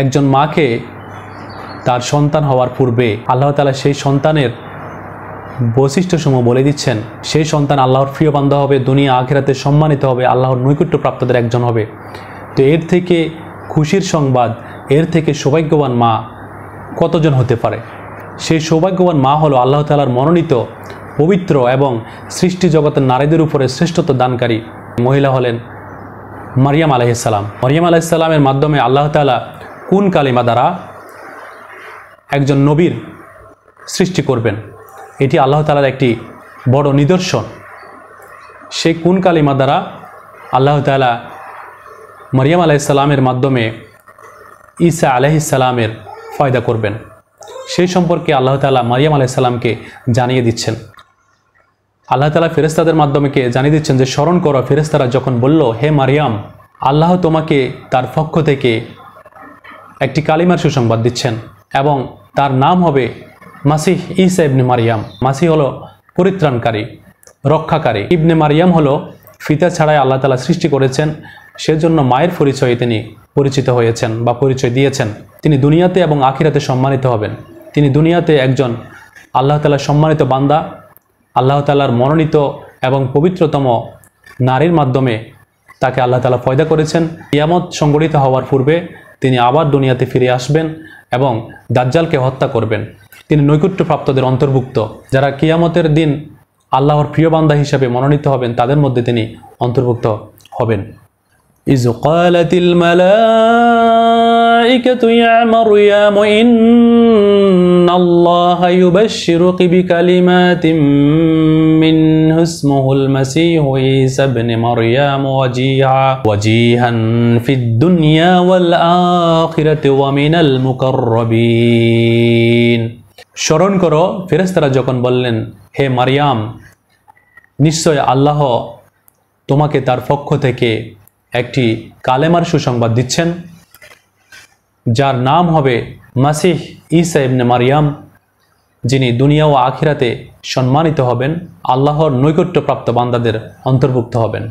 একজন মাকে তার সন্তান হওয়ার পূর্বে আল্লাহ তাআলা সেই সন্তানের বৈশিষ্ট্যসমূহ বলে দিচ্ছেন। সেই সন্তান আল্লাহর প্রিয় বান্দা হবে, দুনিয়া আখিরাতে সম্মানিত হবে, আল্লাহর নৈকট্যপ্রাপ্তদের একজন হবে। তো এর থেকে খুশির সংবাদ, এর থেকে সৌভাগ্যবান মা কতজন হতে পারে? সেই সৌভাগ্যবান মা হলো আল্লাহ তাআলার মনোনীত, পবিত্র এবং সৃষ্টি জগতের নারীদের উপরে শ্রেষ্ঠত্ব দানকারী মহিলা হলেন মারিয়াম আলাইহিস সালাম। মারিয়াম আলাইহিস সালামের মাধ্যমে আল্লাহ তাআলা কোন কালিমা দ্বারা একজন নবীর সৃষ্টি করবেন, এটি আল্লাহ তাআলার একটি বড় নিদর্শন। সেই কোন কালিমা দ্বারা আল্লাহ তাআলা মারিয়াম আলাইহিস সালামের মাধ্যমে ঈসা আলাইহিস সালামের ফয়দা করবেন, সেই সম্পর্কে আল্লাহ তাআলা মারিয়াম আলাইহিস সালামকে জানিয়ে দিচ্ছেন। আল্লাহ তাআলা ফেরেশতাদের মাধ্যমে জানিয়ে দিচ্ছেন যে স্মরণ করো, ফেরেশতারা যখন বলল, হে মারিয়াম, আল্লাহ তোমাকে তার পক্ষ থেকে একটি কালিমার সুসংবাদ দিচ্ছেন এবং তার নাম হবে মাসিহ ঈসা ইবনে মারিয়াম। মাসিহ হলো পরিত্রাণকারী, রক্ষাকারী। ইবনে মারিয়াম হলো ফিতা ছাড়াই আল্লাহ তাআলা সৃষ্টি করেছেন, সেজন্য মায়ের পরিচয়ে তিনি পরিচিত হয়েছেন বা পরিচয় দিয়েছেন। তিনি দুনিয়াতে এবং আখিরাতে সম্মানিত হবেন। তিনি দুনিয়াতে একজন আল্লাহ তাআলার সম্মানিত বান্দা, আল্লাহ তাআলার মনোনীত এবং পবিত্রতম নারীর মাধ্যমে তাকে আল্লাহ তাআলা পয়দা করেছেন। কিয়ামত সংঘটিত হওয়ার পূর্বে তিনি আবার দুনিয়াতে ফিরে আসবেন এবং দাজ্জালকে হত্যা করবেন। তিনি নৈকট্যপ্রাপ্তদের অন্তর্ভুক্ত, যারা কিয়ামতের দিন আল্লাহর প্রিয় বান্দা হিসাবে মনোনীত হবেন, তাদের মধ্যে তিনি অন্তর্ভুক্ত হবেন। ইয ক্বালাতিল মালাইকাতু ইয়া মারইয়াম ইন্নাল্লাহা ইউবাশশিরুকি বিকালিমাতিন মিনহু ইসমুহুল মাসীহু ঈসা ইবনে মারইয়াম ওয়াজিহান ফিদ দুনিয়া ওয়াল আখিরাতি ওয়া মিনাল মুকাররাবিন। স্মরণ করো, ফেরেশতারা যখন বললেন, হে মারিয়াম, নিশ্চয় আল্লাহ তোমাকে তার পক্ষ থেকে একটি কালেমার সুসংবাদ দিচ্ছেন, যার নাম হবে মাসিহ ঈসা ইবনে মারিয়াম, যিনি দুনিয়া ও আখিরাতে সম্মানিত হবেন, আল্লাহর নৈকট্যপ্রাপ্ত বান্দাদের অন্তর্ভুক্ত হবেন।